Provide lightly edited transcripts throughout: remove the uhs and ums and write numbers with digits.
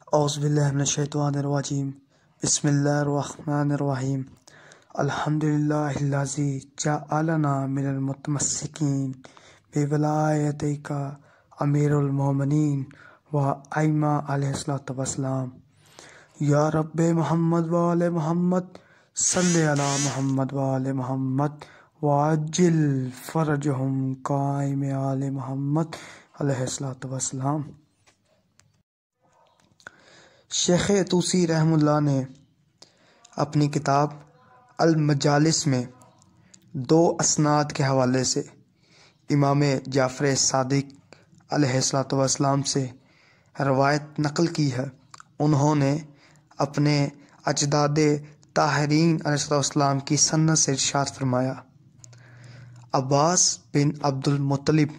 اعوذ باللہ من الشیطان الرجیم بسم اللہ الرحمن الرحیم الحمدللہ الذی جعلنا من المتمسکین بولایتک امیر المومنین و ایما علیہ الصلوۃ والسلام یا رب محمد و آل محمد صلی علی محمد و آل محمد وعجل فرجہم قائم آل محمد علیہ الصلوۃ والسلام۔ شیخ طوسی رحم اللہ نے اپنی کتاب المجالس میں دو اسناد کے حوالے سے امام جعفر صادق علیہ الصلوۃ والسلام سے روایت نقل کی ہے۔ انہوں نے اپنے اجداد طاہرین علیہ الصلوۃ والسلام کی سند سے ارشاد فرمایا، عباس بن عبد المطلب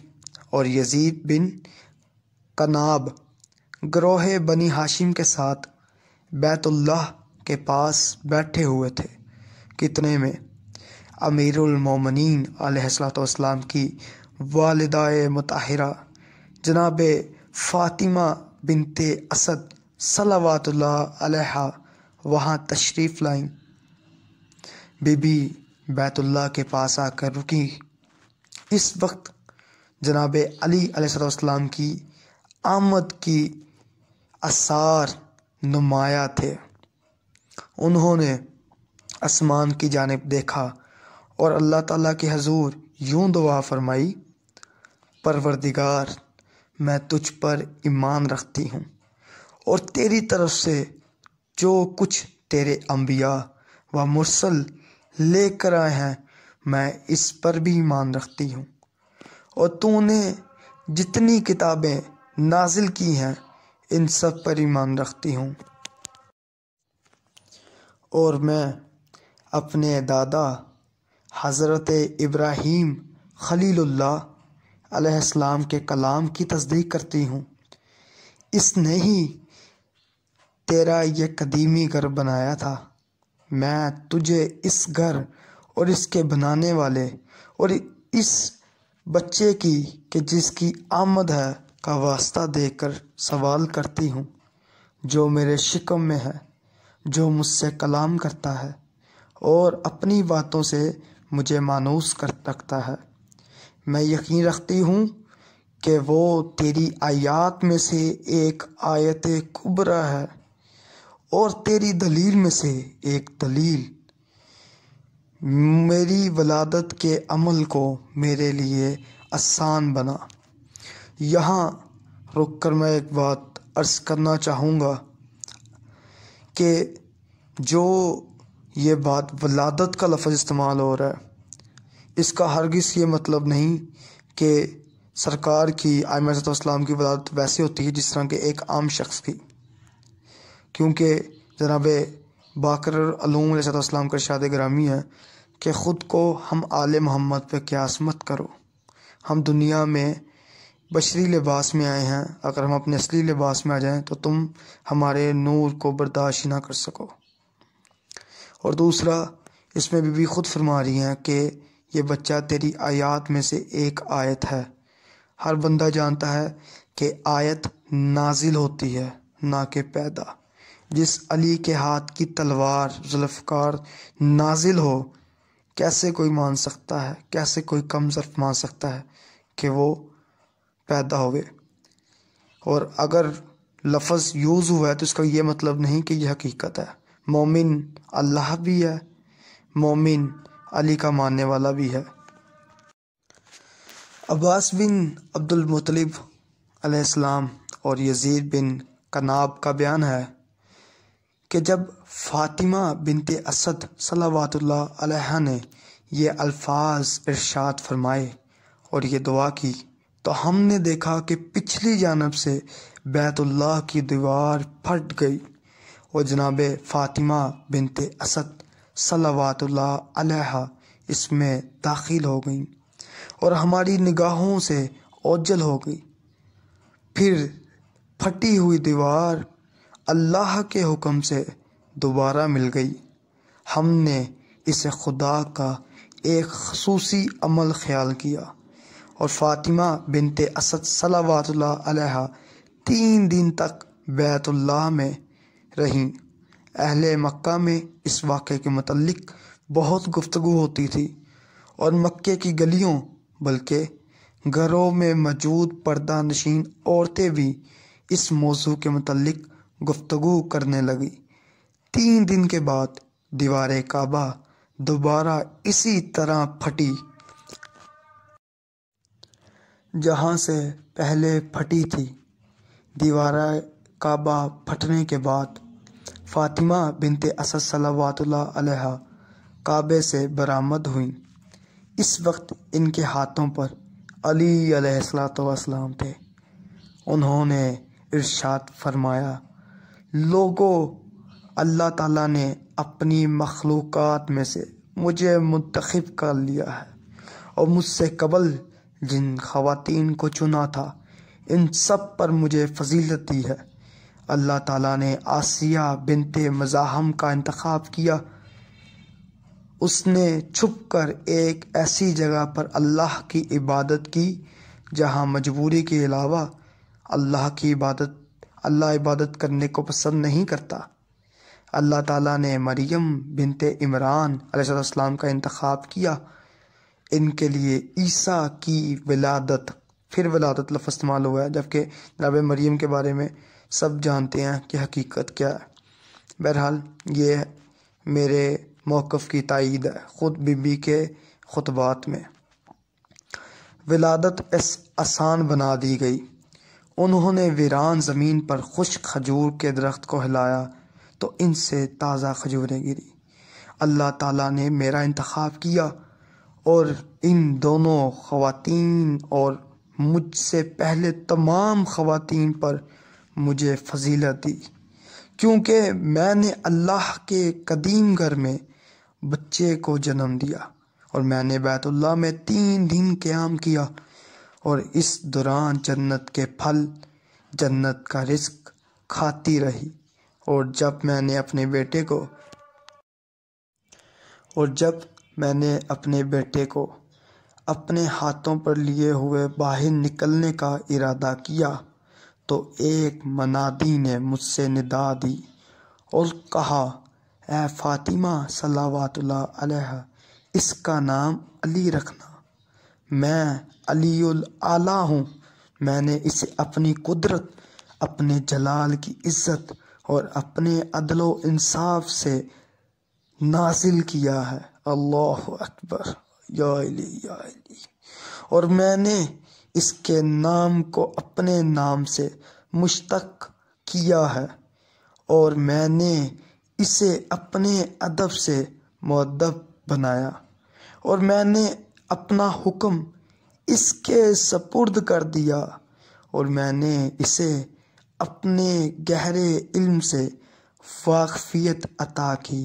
اور یزید بن کناب گروہ بنی ہاشم کے ساتھ بیت اللہ کے پاس بیٹھے ہوئے تھے۔ کتنے میں امیر المومنین علیہ الصلوۃ والسلام کی والدہ مطہرہ جناب فاطمہ بنت اسد صلوات اللہ علیہا وہاں تشریف لائیں۔ بی بی بیت اللہ کے پاس آ کر رکی۔ اس وقت جناب علی علیہ الصلوۃ والسلام کی آمد کی آثار نمایاں تھے۔ انہوں نے آسمان کی جانب دیکھا اور اللہ تعالیٰ کے حضور یوں دعا فرمائی، پروردگار میں تجھ پر ایمان رکھتی ہوں اور تیری طرف سے جو کچھ تیرے انبیاء و مرسل لے کر آئے ہیں میں اس پر بھی ایمان رکھتی ہوں، اور تو نے جتنی کتابیں نازل کی ہیں ان سب پر ایمان رکھتی ہوں، اور میں اپنے دادا حضرت ابراہیم خلیل اللہ علیہ السلام کے کلام کی تصدیق کرتی ہوں۔ اس نے ہی تیرا یہ قدیمی گھر بنایا تھا، میں تجھے اس گھر اور اس کے بنانے والے اور اس بچے کی کہ جس کی آمد ہے کا واسطہ دے کر سوال کرتی ہوں، جو میرے شکم میں ہے، جو مجھ سے کلام کرتا ہے اور اپنی باتوں سے مجھے مانوس کر رکھتا ہے۔ میں یقین رکھتی ہوں کہ وہ تیری آیات میں سے ایک آیت کبریٰ ہے اور تیری دلیل میں سے ایک دلیل۔ میری ولادت کے عمل کو میرے لیے آسان بنا۔ یہاں رک کر میں ایک بات عرض کرنا چاہوں گا کہ جو یہ بات ولادت کا لفظ استعمال ہو رہا ہے، اس کا ہرگز یہ مطلب نہیں کہ سرکار کی آئمہ علیہ السلام کی ولادت ویسے ہوتی ہے جس طرح کہ ایک عام شخص کی، کیونکہ جناب باقر العلوم علیہ السلام کا ارشاد گرامی ہے کہ خود کو ہم آل محمد پہ قیاس مت کرو، ہم دنیا میں بشری لباس میں آئے ہیں، اگر ہم اپنے اصلی لباس میں آ جائیں تو تم ہمارے نور کو برداشت نہ کر سکو۔ اور دوسرا اس میں بھی خود فرما رہی ہیں کہ یہ بچہ تیری آیات میں سے ایک آیت ہے۔ ہر بندہ جانتا ہے کہ آیت نازل ہوتی ہے نہ کہ پیدا۔ جس علی کے ہاتھ کی تلوار ذوالفقار نازل ہو، کیسے کوئی مان سکتا ہے، کیسے کوئی کم ظرف مان سکتا ہے کہ وہ پیدا ہوئے؟ اور اگر لفظ یوز ہوا ہے تو اس کا یہ مطلب نہیں کہ یہ حقیقت ہے۔ مومن اللہ بھی ہے، مومن علی کا ماننے والا بھی ہے۔ عباس بن عبد المطلب علیہ السلام اور یزید بن کناب کا بیان ہے کہ جب فاطمہ بنت اسد صلوات اللہ علیہا نے یہ الفاظ ارشاد فرمائے اور یہ دعا کی تو ہم نے دیکھا کہ پچھلی جانب سے بیت اللہ کی دیوار پھٹ گئی اور جناب فاطمہ بنت اسد صلوات اللہ علیہا اس میں داخل ہو گئیں اور ہماری نگاہوں سے اوجھل ہو گئی۔ پھر پھٹی ہوئی دیوار اللہ کے حکم سے دوبارہ مل گئی۔ ہم نے اسے خدا کا ایک خصوصی عمل خیال کیا اور فاطمہ بنت اسد صلوات اللہ علیہا 3 دن تک بیت اللہ میں رہیں۔ اہل مکہ میں اس واقعے کے متعلق بہت گفتگو ہوتی تھی اور مکے کی گلیوں بلکہ گھروں میں موجود پردہ نشین عورتیں بھی اس موضوع کے متعلق گفتگو کرنے لگی۔ 3 دن کے بعد دیوار کعبہ دوبارہ اسی طرح پھٹی جہاں سے پہلے پھٹی تھی۔ دیوار کعبہ پھٹنے کے بعد فاطمہ بنت اسد صلوات اللہ علیہا کعبے سے برآمد ہوئیں۔ اس وقت ان کے ہاتھوں پر علی علیہ السلام تھے۔ انہوں نے ارشاد فرمایا، لوگو، اللہ تعالیٰ نے اپنی مخلوقات میں سے مجھے منتخب کر لیا ہے اور مجھ سے قبل جن خواتین کو چنا تھا ان سب پر مجھے فضیلت دی ہے۔ اللہ تعالیٰ نے آسیہ بنت مزاحم کا انتخاب کیا۔ اس نے چھپ کر ایک ایسی جگہ پر اللہ کی عبادت کی جہاں مجبوری کے علاوہ اللہ عبادت کرنے کو پسند نہیں کرتا۔ اللہ تعالیٰ نے مریم بنت عمران علیہ السلام کا انتخاب کیا۔ ان کے لیے عیسیٰ کی ولادت، پھر ولادت لفظ استعمال ہوا ہے، جبکہ جناب مریم کے بارے میں سب جانتے ہیں کہ حقیقت کیا ہے۔ بہرحال یہ میرے موقف کی تائید ہے خود بی بی کے خطبات میں۔ ولادت آسان بنا دی گئی۔ انہوں نے ویران زمین پر خشک کھجور کے درخت کو ہلایا تو ان سے تازہ کھجوریں گری۔ اللہ تعالیٰ نے میرا انتخاب کیا اور ان دونوں خواتین اور مجھ سے پہلے تمام خواتین پر مجھے فضیلت دی، کیونکہ میں نے اللہ کے قدیم گھر میں بچے کو جنم دیا اور میں نے بیت اللہ میں 3 دن قیام کیا اور اس دوران جنت کے پھل، جنت کا رزق کھاتی رہی۔ اور جب میں نے اپنے بیٹے کو اپنے ہاتھوں پر لیے ہوئے باہر نکلنے کا ارادہ کیا تو ایک منادی نے مجھ سے ندا دی اور کہا، اے فاطمہ صلوات اللہ علیہا، اس کا نام علی رکھنا۔ میں علی الاعلیٰ ہوں۔ میں نے اسے اپنی قدرت، اپنے جلال کی عزت اور اپنے عدل و انصاف سے نازل کیا ہے۔ اللہ اکبر، یا علی یا علی۔ اور میں نے اس کے نام کو اپنے نام سے مشتق کیا ہے اور میں نے اسے اپنے ادب سے مؤدب بنایا اور میں نے اپنا حکم اس کے سپرد کر دیا اور میں نے اسے اپنے گہرے علم سے واقفیت عطا کی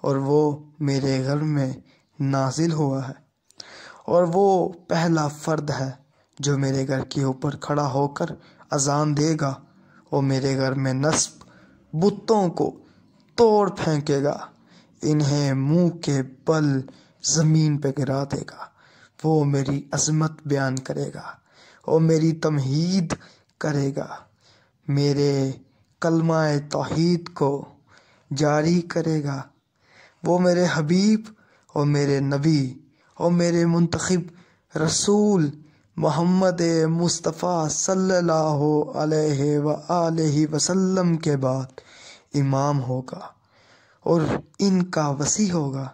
اور وہ میرے گھر میں نازل ہوا ہے اور وہ پہلا فرد ہے جو میرے گھر کے اوپر کھڑا ہو کر اذان دے گا اور میرے گھر میں نصب بتوں کو توڑ پھینکے گا، انہیں منہ کے بل زمین پہ گرا دے گا۔ وہ میری عظمت بیان کرے گا اور میری تمہید کرے گا، میرے کلمہ توحید کو جاری کرے گا۔ وہ میرے حبیب اور میرے نبی اور میرے منتخب رسول محمد مصطفیٰ صلی اللہ علیہ وآلہ وسلم کے بعد امام ہوگا اور ان کا وصی ہوگا،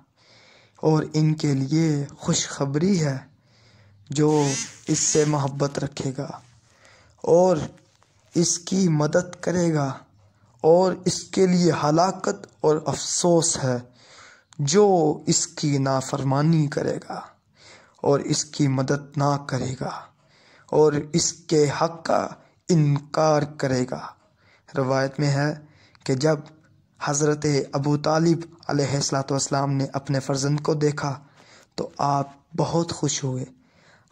اور ان کے لیے خوشخبری ہے جو اس سے محبت رکھے گا اور اس کی مدد کرے گا، اور اس کے لیے ہلاکت اور افسوس ہے جو اس کی نافرمانی کرے گا اور اس کی مدد نہ کرے گا اور اس کے حق کا انکار کرے گا۔ روایت میں ہے کہ جب حضرت ابو طالب علیہ السلام نے اپنے فرزند کو دیکھا تو آپ بہت خوش ہوئے۔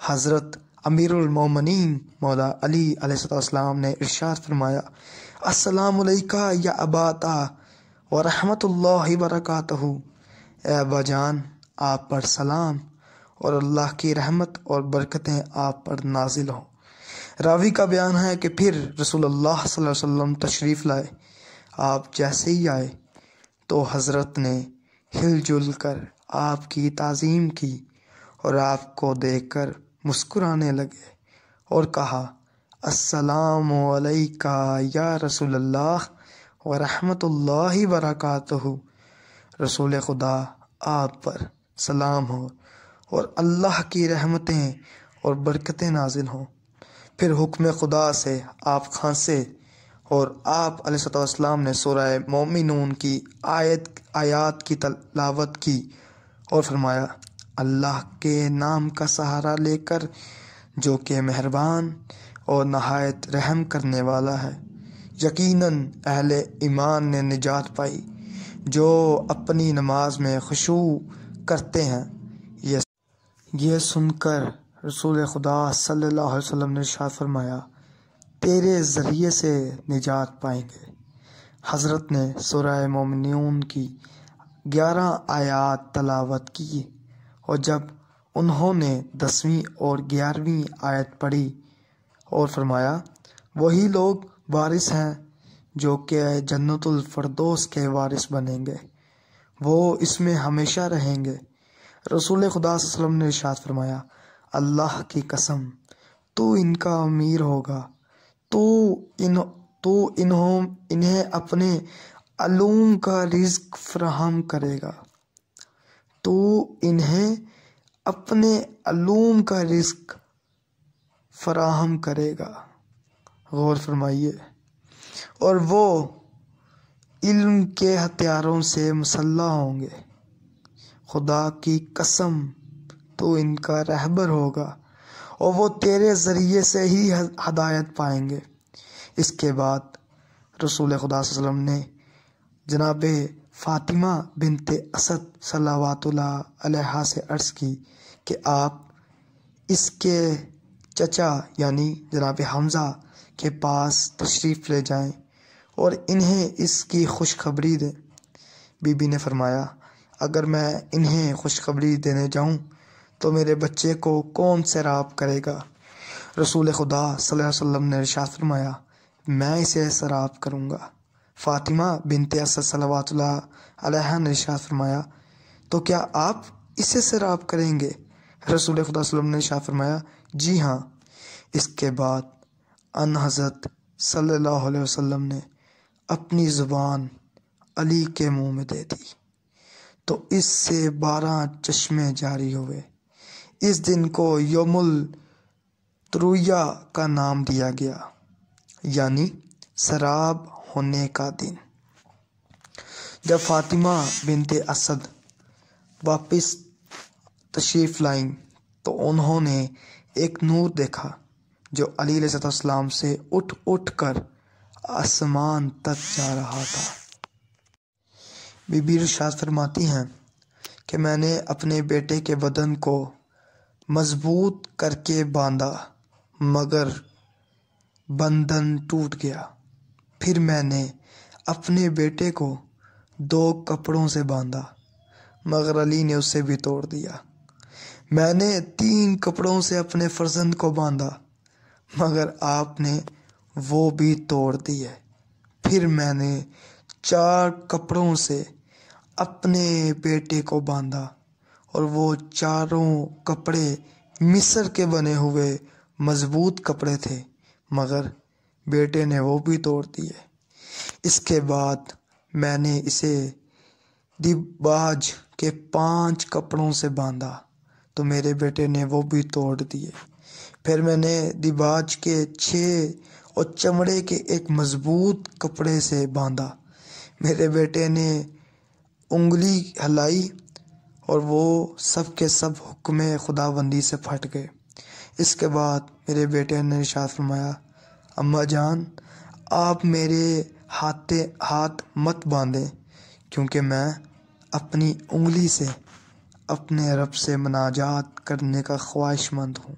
حضرت امیر المومنین مولا علی علیہ السلام نے ارشاد فرمایا، السلام علیکہ یا اباتا ورحمۃ اللہ وبرکاتہ، اے ابا جان، آپ پر سلام اور اللہ کی رحمت اور برکتیں آپ پر نازل ہوں۔ راوی کا بیان ہے کہ پھر رسول اللہ صلی اللہ علیہ وسلم تشریف لائے۔ آپ جیسے ہی آئے تو حضرت نے ہل جل کر آپ کی تعظیم کی اور آپ کو دیکھ کر مسکرانے لگے اور کہا، السلام علیکہ یا رسول اللہ ورحمۃ اللہ وبرکاتہ۔ رسول خدا آپ پر سلام ہو اور اللہ کی رحمتیں اور برکتیں نازل ہوں۔ پھر حکم خدا سے آپ کھانسے اور آپ علیہ السلام نے سورہ مومنون کی آیات کی تلاوت کی اور فرمایا، اللہ کے نام کا سہارا لے کر جو کہ مہربان اور نہایت رحم کرنے والا ہے، یقیناً اہل ایمان نے نجات پائی جو اپنی نماز میں خشوع کرتے ہیں۔ یہ سن کر رسول خدا صلی اللہ علیہ وسلم نے ارشاد فرمایا، تیرے ذریعے سے نجات پائیں گے۔ حضرت نے سورہ مومنون کی 11 آیات تلاوت کی اور جب انہوں نے 10ویں اور 11ویں آیت پڑھی اور فرمایا، وہی لوگ وارث ہیں جو کہ جنت الفردوس کے وارث بنیں گے، وہ اس میں ہمیشہ رہیں گے۔ رسول خدا صلی اللہ علیہ وسلم نے ارشاد فرمایا، اللہ کی قسم تو ان کا امیر ہوگا، تو انہیں اپنے علوم کا رزق فراہم کرے گا، تو انہیں اپنے علوم کا رزق فراہم کرے گا۔ غور فرمائیے، اور وہ علم کے ہتھیاروں سے مسلح ہوں گے۔ خدا کی قسم تو ان کا رہبر ہوگا اور وہ تیرے ذریعے سے ہی ہدایت پائیں گے۔ اس کے بعد رسول خدا صلی اللہ علیہ وسلم نے جناب فاطمہ بنت اسد صلوات اللہ علیہا سے عرض کی کہ آپ اس کے چچا یعنی جناب حمزہ کے پاس تشریف لے جائیں اور انہیں اس کی خوشخبری دیں۔ بی بی نے فرمایا، اگر میں انہیں خوشخبری دینے جاؤں تو میرے بچے کو کون سیراب کرے گا؟ رسول خدا صلی اللہ علیہ وسلم نے ارشاد فرمایا، میں اسے سیراب کروں گا۔ فاطمہ بنت اسد صلوات اللہ علیہا نے ارشاد فرمایا، تو کیا آپ اسے سیراب کریں گے؟ رسول خدا صلی اللہ علیہ وسلم نے ارشاد فرمایا، جی ہاں۔ اس کے بعد ان حضرت صلی اللہ علیہ وسلم نے اپنی زبان علی کے منہ میں دے دی تو اس سے 12 چشمے جاری ہوئے۔ اس دن کو یوم الترویہ کا نام دیا گیا، یعنی سیراب ہونے کا دن۔ جب فاطمہ بنت اسد واپس تشریف لائیں تو انہوں نے ایک نور دیکھا جو علی علیہ السلام سے اٹھ کر آسمان تک جا رہا تھا۔ بی بی ارشاد فرماتی ہیں کہ میں نے اپنے بیٹے کے بدن کو مضبوط کر کے باندھا مگر بندھن ٹوٹ گیا۔ پھر میں نے اپنے بیٹے کو 2 کپڑوں سے باندھا مگر علی نے اسے بھی توڑ دیا۔ میں نے 3 کپڑوں سے اپنے فرزند کو باندھا مگر آپ نے وہ بھی توڑ دیے۔ پھر میں نے 4 کپڑوں سے اپنے بیٹے کو باندھا اور وہ 4 کپڑے مصر کے بنے ہوئے مضبوط کپڑے تھے مگر بیٹے نے وہ بھی توڑ دیے۔ اس کے بعد میں نے اسے دیباج کے 5 کپڑوں سے باندھا تو میرے بیٹے نے وہ بھی توڑ دیے۔ پھر میں نے دیباج کے 6 اور چمڑے کے ایک مضبوط کپڑے سے باندھا، میرے بیٹے نے انگلی ہلائی اور وہ سب کے سب حکم خداوندی سے پھٹ گئے۔ اس کے بعد میرے بیٹے نے ارشاد فرمایا، اماں جان آپ میرے ہاتھ مت باندھیں کیونکہ میں اپنی انگلی سے اپنے رب سے مناجات کرنے کا خواہش مند ہوں۔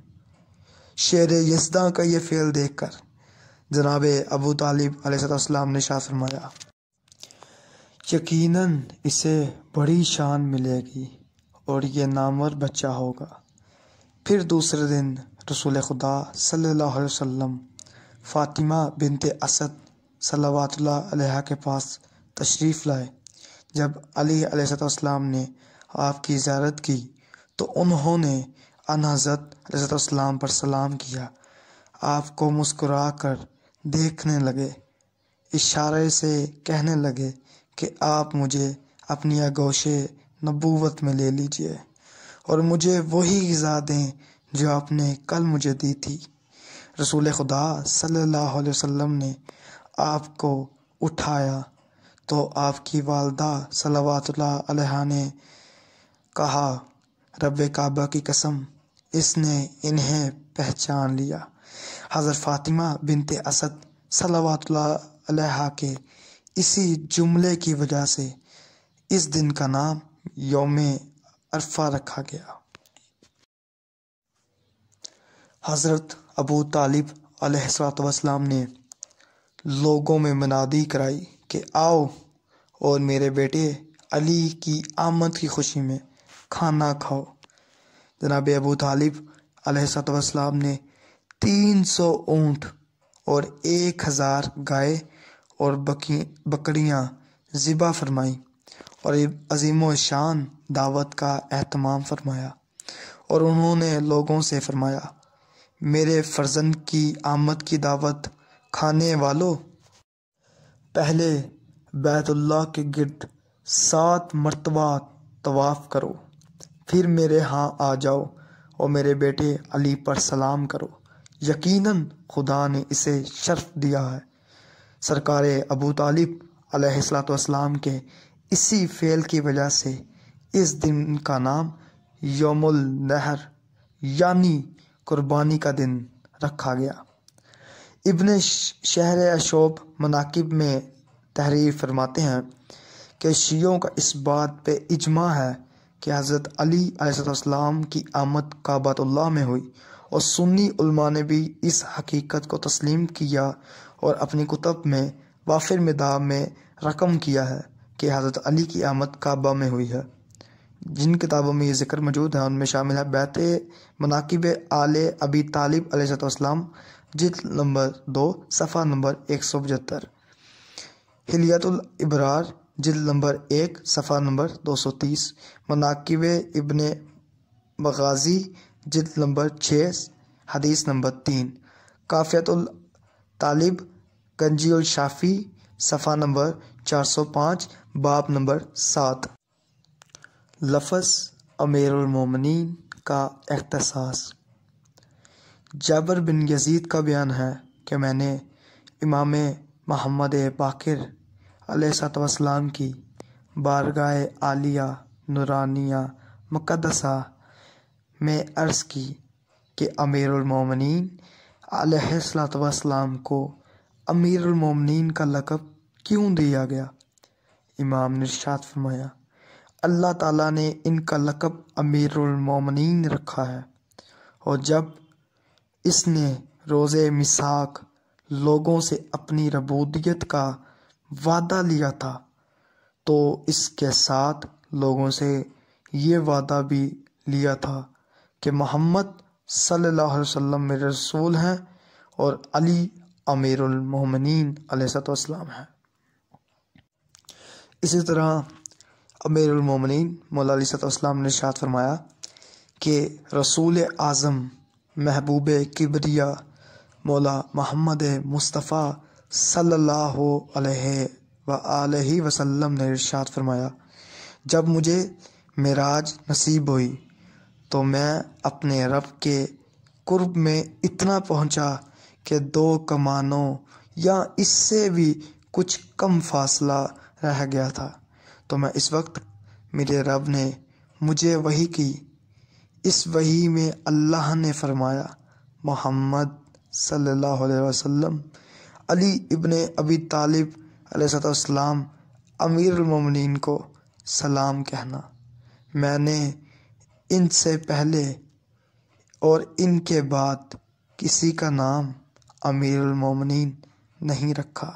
شیر یزداں کا یہ فعل دیکھ کر جناب ابو طالب علیہ السلام نے ارشاد فرمایا، یقیناً اسے بڑی شان ملے گی اور یہ نامور بچہ ہوگا۔ پھر دوسرے دن رسول خدا صلی اللہ علیہ وسلم فاطمہ بنت اسد صلوات اللہ علیہ کے پاس تشریف لائے۔ جب علی علیہ السلام نے آپ کی زیارت کی تو انہوں نے ان حضرت علیہ السلام پر سلام کیا۔ آپ کو مسکرا کر دیکھنے لگے، اشارے سے کہنے لگے کہ آپ مجھے اپنی آغوش نبوت میں لے لیجئے اور مجھے وہی غذا دیں جو آپ نے کل مجھے دی تھی۔ رسول خدا صلی اللہ علیہ وسلم نے آپ کو اٹھایا تو آپ کی والدہ صلوات اللہ علیہ نے کہا، رب کعبہ کی قسم، اس نے انہیں پہچان لیا۔ حضرت فاطمہ بنت اسد صلوات اللہ علیہ کے اسی جملے کی وجہ سے اس دن کا نام یوم عرفہ رکھا گیا۔ حضرت ابو طالب علیہ السلام نے لوگوں میں منادی کرائی کہ آؤ اور میرے بیٹے علی کی آمد کی خوشی میں کھانا کھاؤ۔ جناب ابو طالب علیہ السلام نے 300 اونٹ اور 1000 گائے اور بکریاں ذبح فرمائیں اور عظیم و شان دعوت کا اہتمام فرمایا، اور انہوں نے لوگوں سے فرمایا، میرے فرزند کی آمد کی دعوت کھانے والوں، پہلے بیت اللہ کے گرد 7 مرتبہ طواف کرو، پھر میرے ہاں آ جاؤ اور میرے بیٹے علی پر سلام کرو، یقیناً خدا نے اسے شرف دیا ہے۔ سرکار ابو طالب علیہ السلام کے اسی فعل کی وجہ سے اس دن کا نام یوم النحر یعنی قربانی کا دن رکھا گیا۔ ابن شہر اشوب مناقب میں تحریر فرماتے ہیں کہ شیعوں کا اس بات پہ اجماع ہے کہ حضرت علی علیہ السلام کی آمد کعبۃ اللہ میں ہوئی، اور سنی علماء نے بھی اس حقیقت کو تسلیم کیا اور اپنی کتب میں وافر مداح میں رقم کیا ہے کہ حضرت علی کی آمد کعبہ میں ہوئی ہے۔ جن کتابوں میں یہ ذکر موجود ہے ان میں شامل ہے بیت مناقب آل ابی طالب علیہ السلام جلد نمبر 2 صفحہ نمبر 175، حلیۃ الابرار جلد نمبر 1 صفحہ نمبر 230، مناقب ابن مغازی جلد نمبر 6 حدیث نمبر 3، کافیۃ الطالب گنجی الشافی صفحہ نمبر 405 باب نمبر 7۔ لفظ امیر المومنین کا اختصاص۔ جابر بن یزید کا بیان ہے کہ میں نے امام محمد باقر علیہ السلام کی بارگاہ عالیہ نورانیہ مقدسہ میں عرض کی کہ امیر المومنین علیہ السلام کو امیر المومنین کا لقب کیوں دیا گیا؟ امام نے ارشاد فرمایا، اللہ تعالیٰ نے ان کا لقب امیر المومنین رکھا ہے، اور جب اس نے روز میثاق لوگوں سے اپنی ربوبیت کا وعدہ لیا تھا تو اس کے ساتھ لوگوں سے یہ وعدہ بھی لیا تھا کہ محمد صلی اللہ علیہ وسلم میرے رسول ہیں اور علی امیر المومنین علیہ السلام ہیں۔ اسی طرح امیر المومنین مولا علی صلی اللہ علیہ وسلم نے ارشاد فرمایا کہ رسول اعظم محبوب کبریا مولا محمد مصطفیٰ صلی اللہ علیہ وآلہ وسلم نے ارشاد فرمایا، جب مجھے معراج نصیب ہوئی تو میں اپنے رب کے قرب میں اتنا پہنچا کہ 2 کمانوں یا اس سے بھی کچھ کم فاصلہ رہ گیا تھا، تو میں اس وقت میرے رب نے مجھے وحی کی۔ اس وحی میں اللہ نے فرمایا، محمد صلی اللہ علیہ وسلم علی ابن ابی طالب علیہ السلام امیر المومنین کو سلام کہنا۔ میں نے ان سے پہلے اور ان کے بعد کسی کا نام امیر المومنین نہیں رکھا۔